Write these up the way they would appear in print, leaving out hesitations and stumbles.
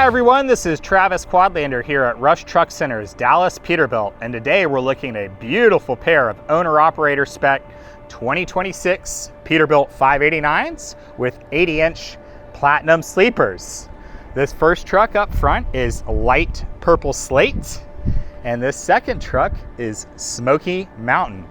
everyone, this is Travis Quadlander here at Rush Truck Center's Dallas Peterbilt, and today we're looking at a beautiful pair of owner-operator spec 2026 Peterbilt 589s with 80-inch platinum sleepers. This first truck up front is light purple slate, and this second truck is Smoky Mountain.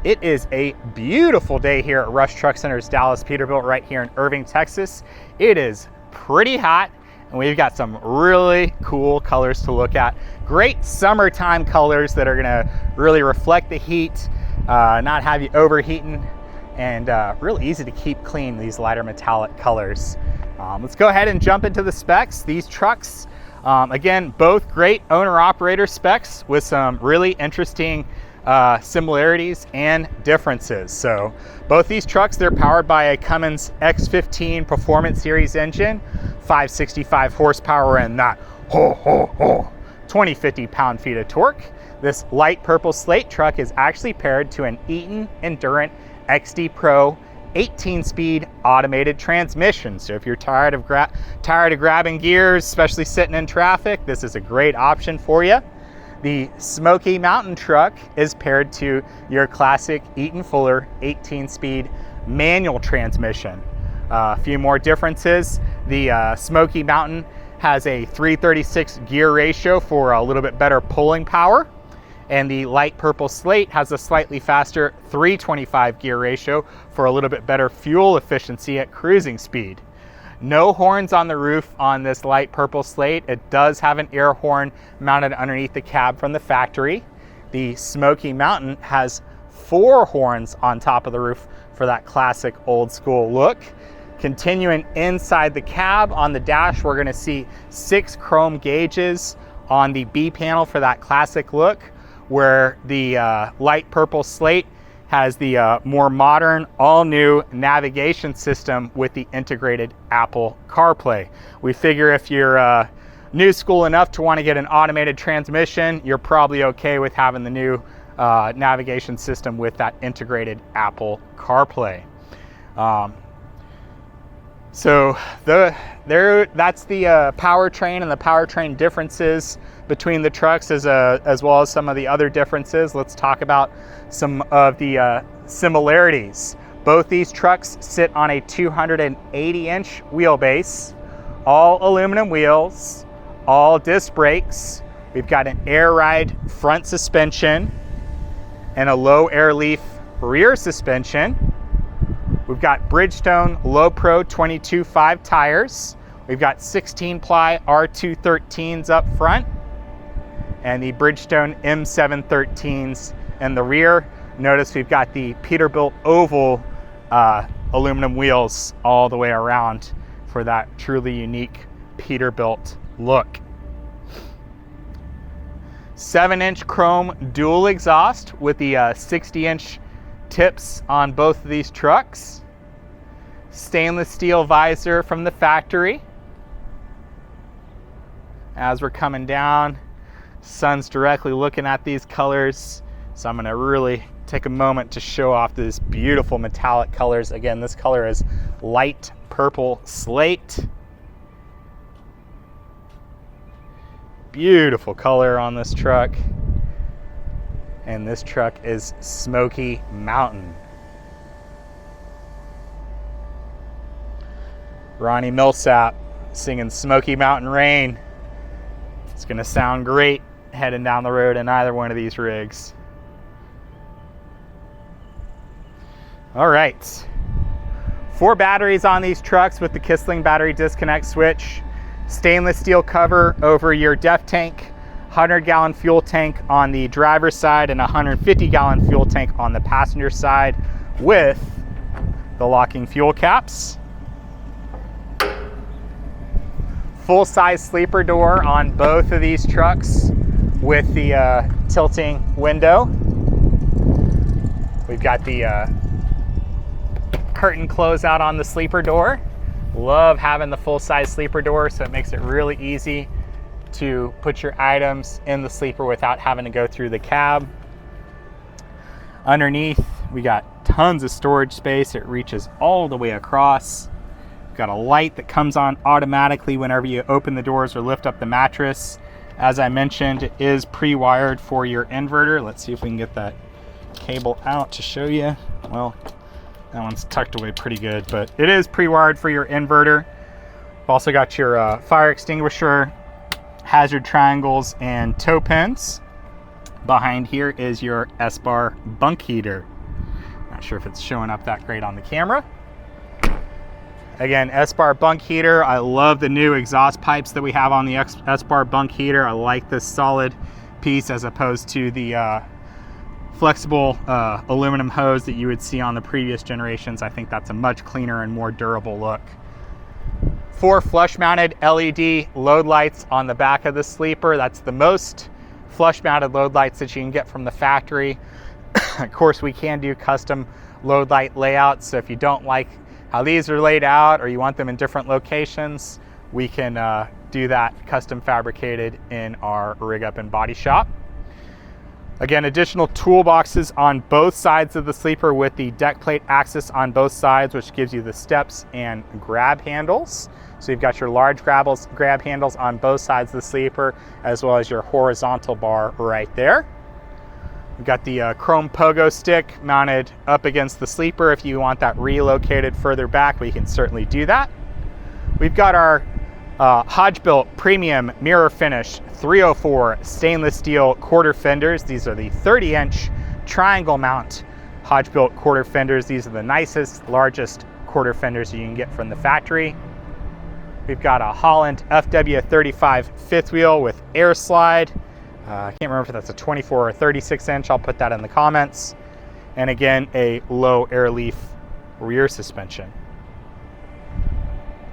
It is a beautiful day here at Rush Truck Center's Dallas Peterbilt right here in Irving, Texas. It is pretty hot, and we've got some really cool colors to look at. Great summertime colors that are gonna really reflect the heat, not have you overheating, and really easy to keep clean, these lighter metallic colors. Let's go ahead and jump into the specs. These trucks, again, both great owner-operator specs with some really interesting similarities and differences. So both these trucks, they're powered by a Cummins X15 Performance Series engine, 565 horsepower and that 2050 pound-feet of torque. This light purple slate truck is actually paired to an Eaton Endurant XD Pro 18-speed automated transmission. So if you're tired of grabbing gears, especially sitting in traffic, this is a great option for you. The Smoky Mountain truck is paired to your classic Eaton Fuller 18-speed manual transmission. A few more differences. The Smoky Mountain has a 336 gear ratio for a little bit better pulling power, and the light purple slate has a slightly faster 325 gear ratio for a little bit better fuel efficiency at cruising speed. No horns on the roof on this light purple slate. It does have an air horn mounted underneath the cab from the factory. The Smoky Mountain has 4 horns on top of the roof for that classic old school look. Continuing inside the cab on the dash, we're gonna see 6 chrome gauges on the B panel for that classic look, where the light purple slate has the more modern, all-new navigation system with the integrated Apple CarPlay. We figure if you're new school enough to want to get an automated transmission, you're probably okay with having the new navigation system with that integrated Apple CarPlay. So that's the powertrain and the powertrain differences between the trucks, as well as some of the other differences. Let's talk about some of the similarities. Both these trucks sit on a 280-inch wheelbase, all aluminum wheels, all disc brakes. We've got an air ride front suspension and a low air leaf rear suspension. We've got Bridgestone Lo Pro 22.5 tires. We've got 16-ply R213s up front and the Bridgestone M713s in the rear. Notice we've got the Peterbilt oval aluminum wheels all the way around for that truly unique Peterbilt look. 7-inch chrome dual exhaust with the 60-inch tips on both of these trucks. Stainless steel visor from the factory. As we're coming down, sun's directly looking at these colors, so I'm going to really take a moment to show off these beautiful metallic colors. Again, this color is light purple slate. Beautiful color on this truck. And this truck is Smoky Mountain. Ronnie Millsap singing Smoky Mountain Rain. It's gonna sound great heading down the road in either one of these rigs. All right, 4 batteries on these trucks with the Kissling battery disconnect switch. Stainless steel cover over your def tank. 100-gallon fuel tank on the driver's side and a 150-gallon fuel tank on the passenger side with the locking fuel caps. Full-size sleeper door on both of these trucks with the tilting window. We've got the curtain closeout on the sleeper door. Love having the full-size sleeper door, so it makes it really easy to put your items in the sleeper without having to go through the cab. Underneath, we got tons of storage space. It reaches all the way across. Got a light that comes on automatically whenever you open the doors or lift up the mattress. As I mentioned, it is pre-wired for your inverter. Let's see if we can get that cable out to show you. Well, that one's tucked away pretty good, but it is pre-wired for your inverter. You've also got your fire extinguisher, hazard triangles, and toe pins. Behind here is your S-bar bunk heater. Not sure if it's showing up that great on the camera. Again, S-bar bunk heater. I love the new exhaust pipes that we have on the S-bar bunk heater. I like this solid piece as opposed to the flexible aluminum hose that you would see on the previous generations. I think that's a much cleaner and more durable look. 4 flush-mounted LED load lights on the back of the sleeper. That's the most flush-mounted load lights that you can get from the factory. Of course, we can do custom load light layouts, so if you don't like how these are laid out or you want them in different locations, we can do that custom fabricated in our rig up and body shop. Again, additional toolboxes on both sides of the sleeper with the deck plate axis on both sides, which gives you the steps and grab handles. So you've got your large grab handles on both sides of the sleeper, as well as your horizontal bar right there. We've got the chrome pogo stick mounted up against the sleeper. If you want that relocated further back, we can certainly do that. We've got our Hodgebuilt Premium Mirror Finish 304 stainless steel quarter fenders. These are the 30-inch triangle mount Hodgebuilt quarter fenders. These are the nicest, largest quarter fenders you can get from the factory. We've got a Holland FW35 fifth wheel with air slide. I can't remember if that's a 24 or 36 inch. I'll put that in the comments. And again, a low air leaf rear suspension.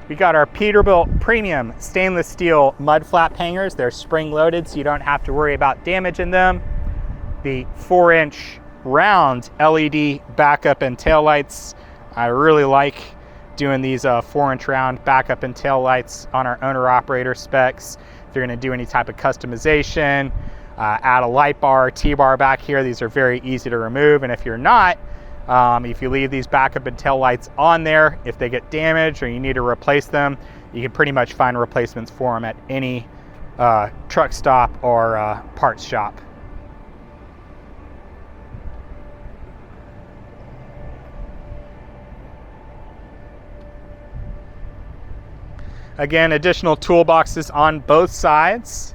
We got our Peterbilt Premium stainless steel mud flap hangers. They're spring loaded, so you don't have to worry about damaging them. The 4-inch round LED backup and tail lights. I really like doing these 4-inch round backup and tail lights on our owner operator specs. If you're going to do any type of customization, add a light bar, T-bar back here, these are very easy to remove. And if you're not, if you leave these backup and tail lights on there, if they get damaged or you need to replace them, you can pretty much find replacements for them at any truck stop or parts shop. Again, additional toolboxes on both sides.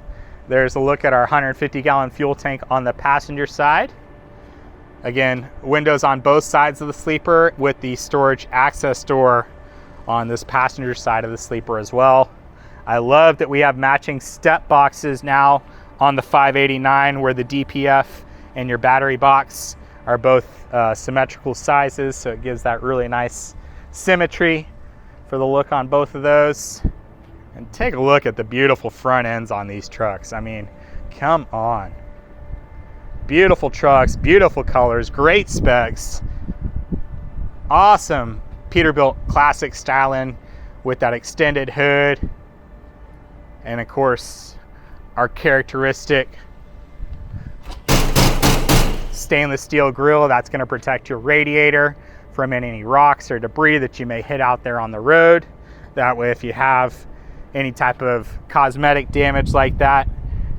There's a look at our 150-gallon fuel tank on the passenger side. Again, windows on both sides of the sleeper with the storage access door on this passenger side of the sleeper as well. I love that we have matching step boxes now on the 589 where the DPF and your battery box are both symmetrical sizes, so it gives that really nice symmetry for the look on both of those. And take a look at the beautiful front ends on these trucks. I mean, come on. Beautiful trucks, beautiful colors, great specs. Awesome Peterbilt classic styling with that extended hood. And of course, our characteristic stainless steel grille that's going to protect your radiator from any rocks or debris that you may hit out there on the road. That way, if you have any type of cosmetic damage like that,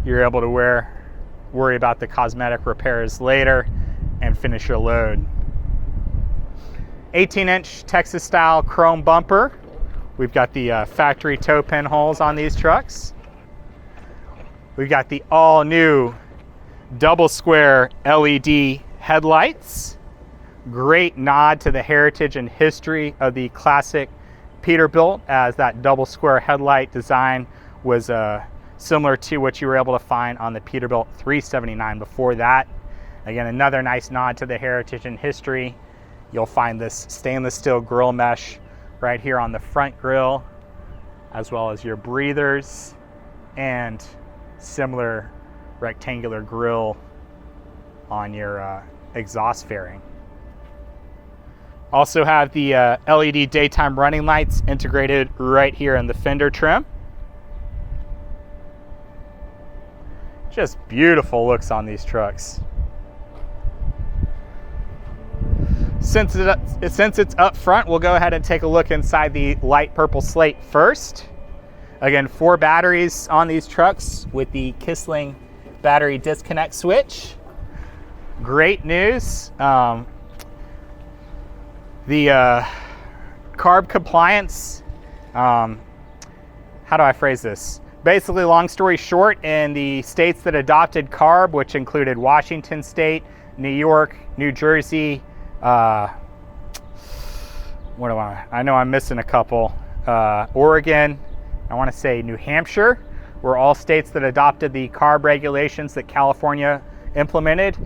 you're able to worry about the cosmetic repairs later and finish your load. 18-inch Texas style chrome bumper. We've got the factory toe pin holes on these trucks. We've got the all new double square LED headlights. Great nod to the heritage and history of the classic Peterbilt, as that double square headlight design was similar to what you were able to find on the Peterbilt 379 before that. Again, another nice nod to the heritage and history. You'll find this stainless steel grill mesh right here on the front grille, as well as your breathers and similar rectangular grille on your exhaust fairing. Also have the LED daytime running lights integrated right here in the fender trim. Just beautiful looks on these trucks. Since it's up front, we'll go ahead and take a look inside the light purple Slate first. Again, 4 batteries on these trucks with the Kissling battery disconnect switch. Great news. The carb compliance, how do I phrase this? Basically, long story short, in the states that adopted carb, which included Washington State, New York, New Jersey, I know I'm missing a couple, Oregon, I want to say New Hampshire, were all states that adopted the carb regulations that California implemented.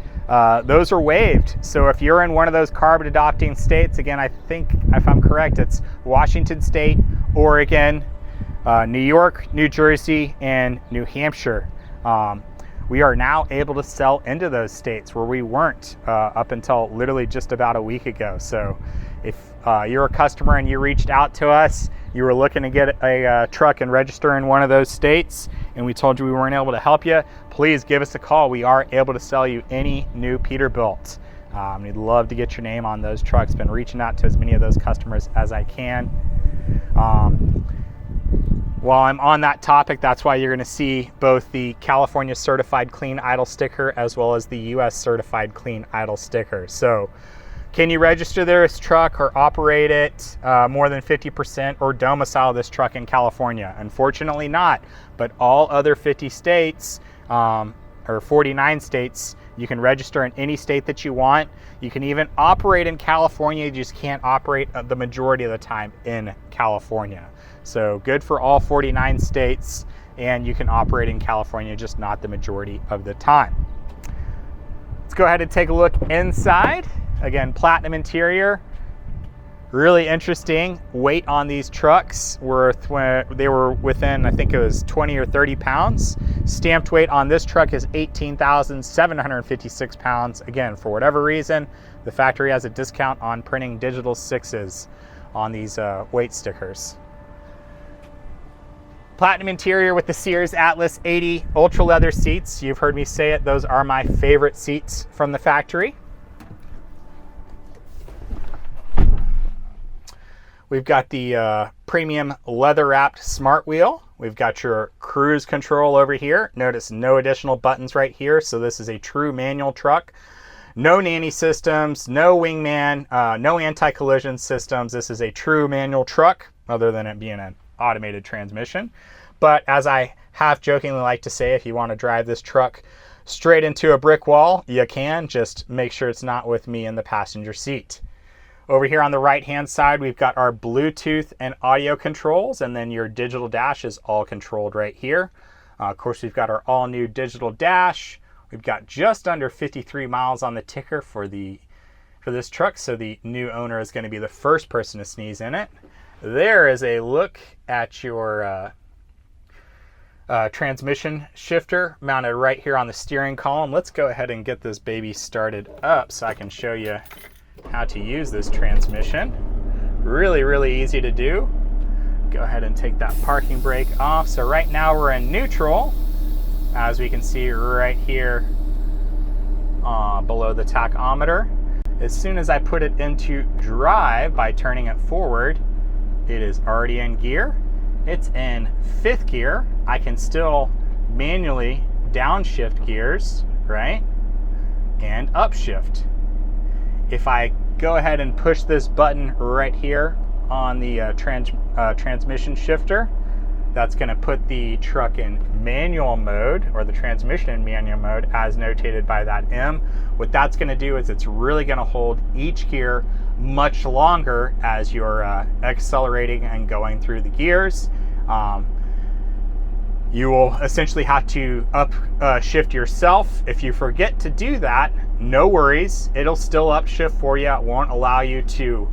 Those are waived. So if you're in one of those carb adopting states, again, I think if I'm correct, it's Washington State, Oregon, New York, New Jersey, and New Hampshire. We are now able to sell into those states where we weren't up until literally just about a week ago. So if you're a customer and you reached out to us, you were looking to get a truck and register in one of those states, and we told you we weren't able to help you, please give us a call. We are able to sell you any new Peterbilt. We'd love to get your name on those trucks. Been reaching out to as many of those customers as I can. While I'm on that topic, that's why you're going to see both the California Certified Clean Idle sticker as well as the US Certified Clean Idle sticker. So can you register this truck or operate it more than 50% or domicile this truck in California? Unfortunately not, but all other 50 states or 49 states, you can register in any state that you want. You can even operate in California, you just can't operate the majority of the time in California. So good for all 49 states, and you can operate in California, just not the majority of the time. Let's go ahead and take a look inside. Again, platinum interior, really interesting. Weight on these trucks they were within, I think it was 20 or 30 pounds. Stamped weight on this truck is 18,756 pounds. Again, for whatever reason, the factory has a discount on printing digital 6s on these weight stickers. Platinum interior with the Sears Atlas 80 ultra leather seats. You've heard me say it, those are my favorite seats from the factory. We've got the premium leather wrapped smart wheel. We've got your cruise control over here. Notice no additional buttons right here. So this is a true manual truck. No nanny systems, no wingman, no anti-collision systems. This is a true manual truck, other than it being an automated transmission. But as I half jokingly like to say, if you want to drive this truck straight into a brick wall, you can. Just make sure it's not with me in the passenger seat. Over here on the right hand side, we've got our Bluetooth and audio controls, and then your digital dash is all controlled right here. Of course, we've got our all new digital dash. We've got just under 53 miles on the ticker for this truck, so the new owner is going to be the first person to sneeze in it. There is a look at your transmission shifter mounted right here on the steering column. Let's go ahead and get this baby started up so I can show you how to use this transmission. Really, really easy to do. Go ahead and take that parking brake off. So right now we're in neutral, as we can see right here below the tachometer. As soon as I put it into drive by turning it forward, it is already in gear. It's in 5th gear. I can still manually downshift gears, right? And upshift. If I go ahead and push this button right here on the transmission shifter, that's going to put the truck in manual mode, or the transmission in manual mode, as notated by that M. What that's going to do is it's really going to hold each gear much longer as you're accelerating and going through the gears. You will essentially have to upshift yourself. If you forget to do that, no worries. It'll still upshift for you. It won't allow you to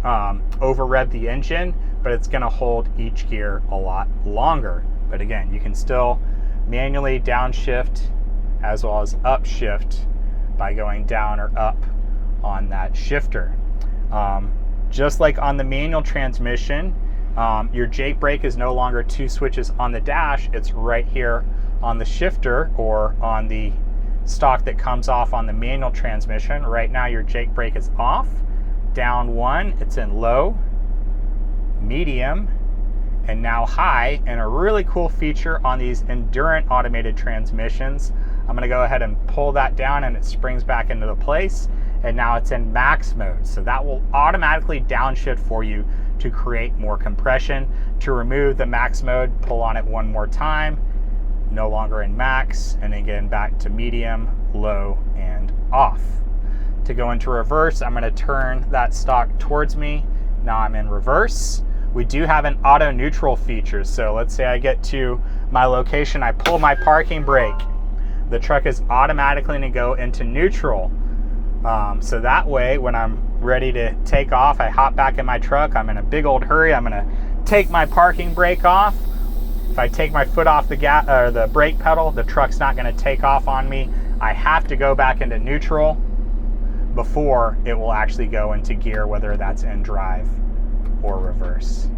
over rev the engine, but it's going to hold each gear a lot longer. But again, you can still manually downshift as well as upshift by going down or up on that shifter. Just like on the manual transmission, your Jake brake is no longer 2 switches on the dash. It's right here on the shifter, or on the stock that comes off on the manual transmission. Right now your Jake brake is off. down one, it's in low, medium, and now high. And a really cool feature on these Endurant automated transmissions, I'm going to go ahead and pull that down and it springs back into the place, and now it's in max mode. So that will automatically downshift for you to create more compression. To remove the max mode, pull on it one more time, no longer in max, and again back to medium, low, and off. To go into reverse, I'm going to turn that stock towards me. Now I'm in reverse. We do have an auto neutral feature. So let's say I get to my location, I pull my parking brake. The truck is automatically going to go into neutral. So that way, when I'm ready to take off, I hop back in my truck. I'm in a big old hurry. I'm going to take my parking brake off. If I take my foot off the gas or the brake pedal, the truck's not going to take off on me. I have to go back into neutral before it will actually go into gear, whether that's in drive or reverse.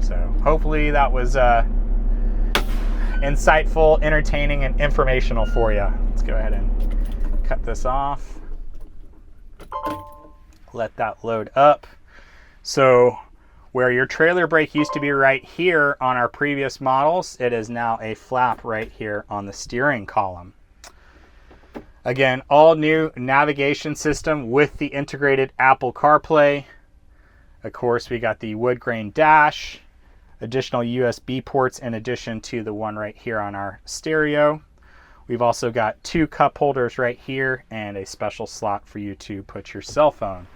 So hopefully that was insightful, entertaining, and informational for you. Let's go ahead and cut this off. Let that load up. So where your trailer brake used to be right here on our previous models, it is now a flap right here on the steering column. Again, all new navigation system with the integrated Apple CarPlay. Of course, we got the wood grain dash, additional USB ports in addition to the one right here on our stereo. We've also got 2 cup holders right here and a special slot for you to put your cell phone.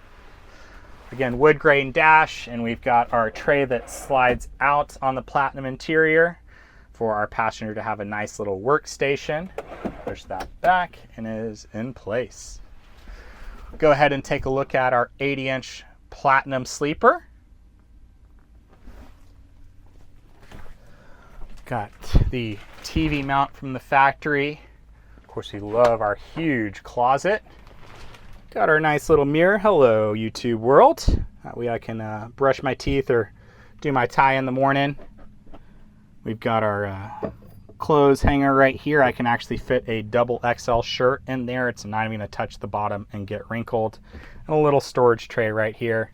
Again, wood grain dash, and we've got our tray that slides out on the platinum interior for our passenger to have a nice little workstation. Push that back and it is in place. Go ahead and take a look at our 80-inch platinum sleeper. Got the TV mount from the factory. Of course, we love our huge closet. Got our nice little mirror. Hello, YouTube world. That way I can brush my teeth or do my tie in the morning. We've got our clothes hanger right here. I can actually fit a double XL shirt in there. It's not even going to touch the bottom and get wrinkled. And a little storage tray right here.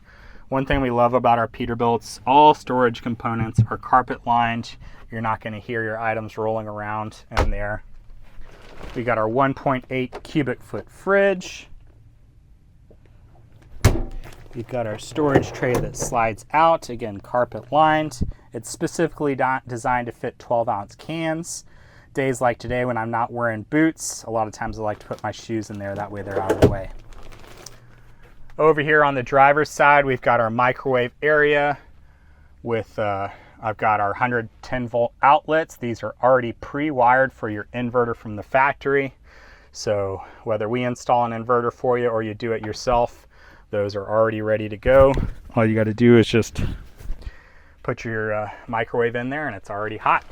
One thing we love about our Peterbilts, all storage components are carpet lined. You're not going to hear your items rolling around in there. We got our 1.8 cubic foot fridge. We've got our storage tray that slides out, again, carpet lined. It's specifically designed to fit 12-ounce cans. Days like today when I'm not wearing boots, a lot of times I like to put my shoes in there, that way they're out of the way. Over here on the driver's side, we've got our microwave area with, I've got our 110 volt outlets. These are already pre-wired for your inverter from the factory. So whether we install an inverter for you or you do it yourself, those are already ready to go. All you got to do is just put your microwave in there and it's already hot.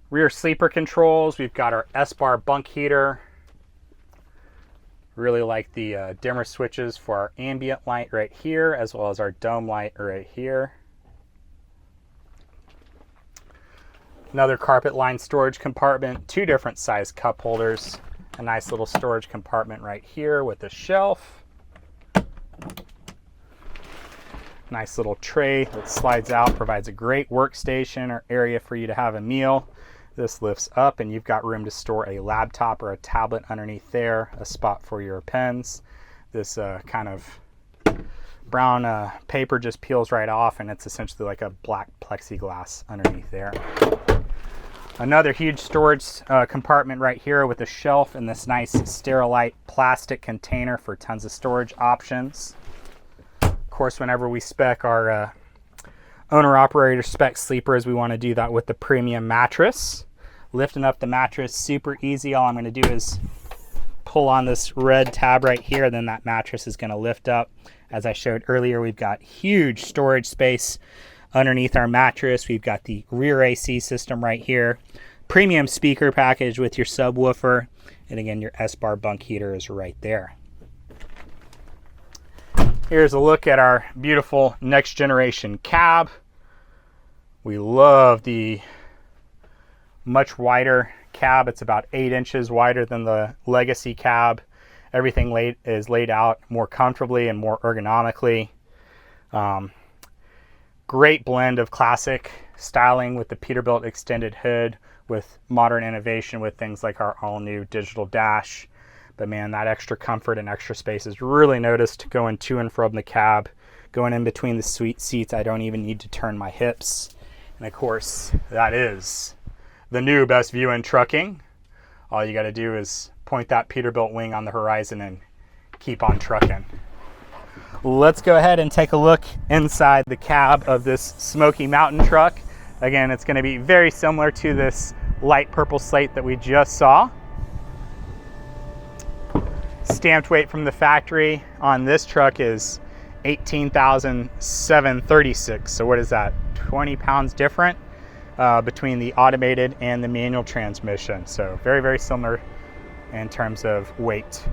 Rear sleeper controls, we've got our S-bar bunk heater. Really like the dimmer switches for our ambient light right here, as well as our dome light right here. Another carpet lined storage compartment, 2 different size cup holders, a nice little storage compartment right here with a shelf. Nice little tray that slides out, provides a great workstation or area for you to have a meal. This lifts up and you've got room to store a laptop or a tablet underneath there, a spot for your pens. This kind of brown paper just peels right off and it's essentially like a black plexiglass underneath there. Another huge storage compartment right here with a shelf and this nice Sterilite plastic container for tons of storage options. Of course, whenever we spec our owner-operator spec sleepers, we want to do that with the premium mattress. Lifting up the mattress, super easy. All I'm going to do is pull on this red tab right here, then that mattress is going to lift up. As I showed earlier, we've got huge storage space underneath our mattress. We've got the rear AC system right here. Premium speaker package with your subwoofer. And again, your S-bar bunk heater is right there. Here's a look at our beautiful next generation cab. We love the much wider cab. It's about 8 inches wider than the legacy cab. everything is laid out more comfortably and more ergonomically. Great blend of classic styling with the Peterbilt extended hood with modern innovation with things like our all-new digital dash. But man, that extra comfort and extra space is really noticed going to and from the cab, going in between the seats. I don't even need to turn my hips. And of course, that is the new best view in trucking. All you got to do is point that Peterbilt wing on the horizon and keep on trucking. Let's go ahead and take a look inside the cab of this Smoky Mountain truck. Again, it's going to be very similar to this light purple slate that we just saw. Stamped weight from the factory on this truck is 18,736. So what is that? 20 pounds different between the automated and the manual transmission. So very, very similar in terms of weight.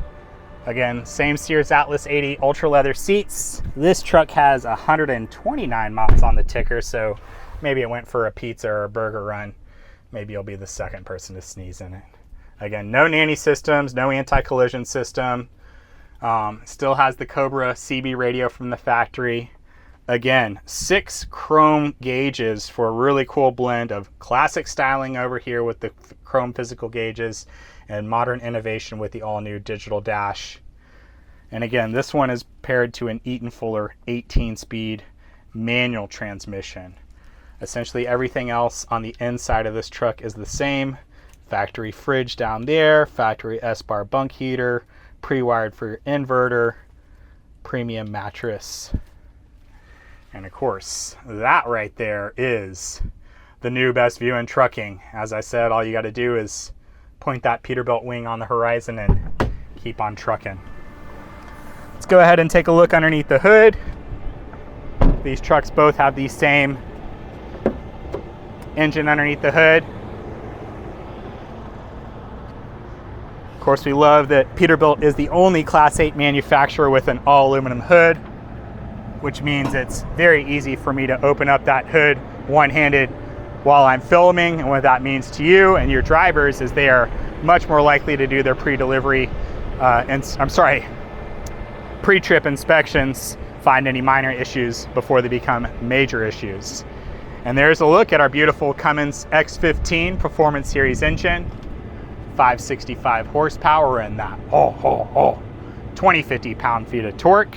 Again, same Sears Atlas 80 ultra leather seats. This truck has 129 miles on the ticker, so maybe it went for a pizza or a burger run. Maybe you'll be the second person to sneeze in it. Again, no nanny systems, no anti-collision system. Still has the Cobra CB radio from the factory. Again, 6 chrome gauges for a really cool blend of classic styling over here with the chrome physical gauges and modern innovation with the all-new digital dash. And again, this one is paired to an Eaton Fuller 18-speed manual transmission. Essentially everything else on the inside of this truck is the same. Factory fridge down there, factory S-bar bunk heater, pre-wired for your inverter, premium mattress. And of course, that right there is the new best view in trucking. As I said, all you got to do is point that Peterbilt wing on the horizon and keep on trucking. Let's go ahead and take a look underneath the hood. These trucks both have the same engine underneath the hood. Of course, we love that Peterbilt is the only Class 8 manufacturer with an all aluminum hood, which means it's very easy for me to open up that hood one-handed while I'm filming. And what that means to you and your drivers is they are much more likely to do their pre-trip inspections, find any minor issues before they become major issues. And there's a look at our beautiful Cummins X15 Performance Series engine, 565 horsepower and that 2050 pound-feet of torque.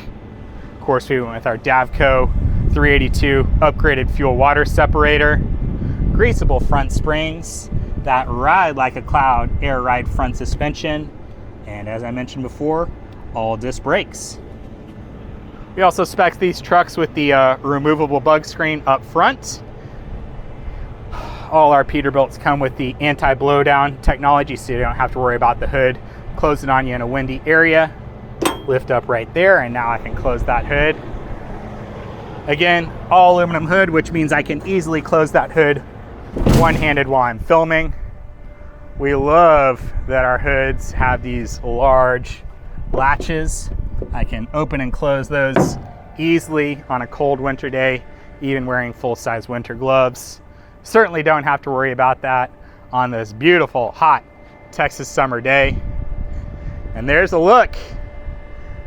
Of course, we went with our Davco 382 upgraded fuel water separator, greasable front springs, that ride like a cloud air ride front suspension, and as I mentioned before, all disc brakes. We also spec these trucks with the removable bug screen up front. All our Peterbilts come with the anti-blowdown technology, so you don't have to worry about the hood closing on you in a windy area. Lift up right there, and now I can close that hood. Again, all aluminum hood, which means I can easily close that hood one-handed while I'm filming. We love that our hoods have these large latches. I can open and close those easily on a cold winter day, even wearing full-size winter gloves. Certainly don't have to worry about that on this beautiful, hot Texas summer day. And there's a look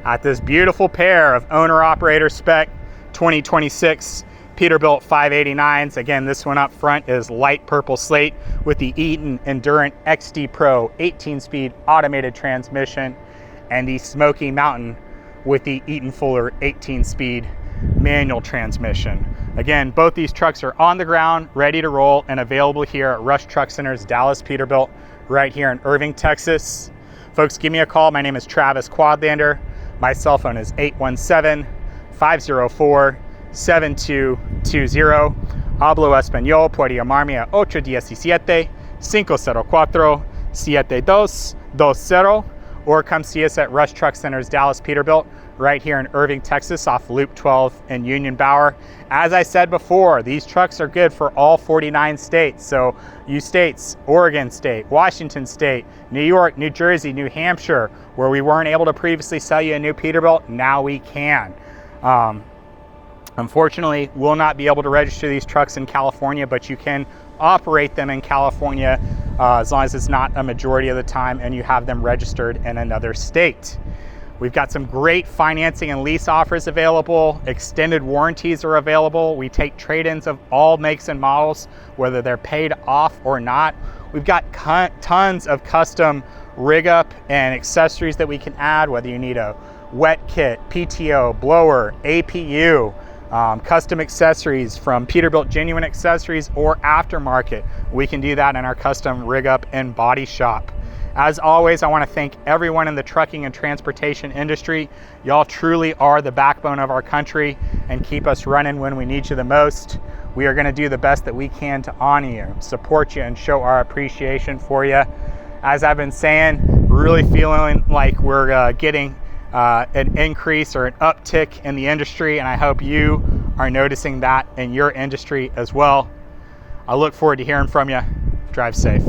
at this beautiful pair of owner-operator spec 2026 Peterbilt 589s. Again, this one up front is light purple slate with the Eaton Endurant XD Pro 18-speed automated transmission, and the Smoky Mountain with the Eaton Fuller 18-speed manual transmission. Again, both these trucks are on the ground, ready to roll, and available here at Rush Truck Center's Dallas Peterbilt right here in Irving, Texas. Folks, give me a call. My name is Travis Quadlander. My cell phone is 817-504-7220. Hablo Español. Puede llamarme a 817-504-7220, or come see us at Rush Truck Center's Dallas Peterbilt right here in Irving, Texas, off Loop 12 in Union Bower. As I said before, these trucks are good for all 49 states. So you states, Oregon State, Washington State, New York, New Jersey, New Hampshire, where we weren't able to previously sell you a new Peterbilt, now we can. Unfortunately, we'll not be able to register these trucks in California, but you can operate them in California as long as it's not a majority of the time and you have them registered in another state. We've got some great financing and lease offers available. Extended warranties are available. We take trade-ins of all makes and models, whether they're paid off or not. We've got tons of custom rig up and accessories that we can add, whether you need a wet kit, PTO, blower, APU, custom accessories from Peterbilt Genuine Accessories or aftermarket. We can do that in our custom rig up and body shop. As always, I want to thank everyone in the trucking and transportation industry. Y'all truly are the backbone of our country and keep us running when we need you the most. We are going to do the best that we can to honor you, support you, and show our appreciation for you. As I've been saying, really feeling like we're getting an increase or an uptick in the industry, and I hope you are noticing that in your industry as well. I look forward to hearing from you. Drive safe.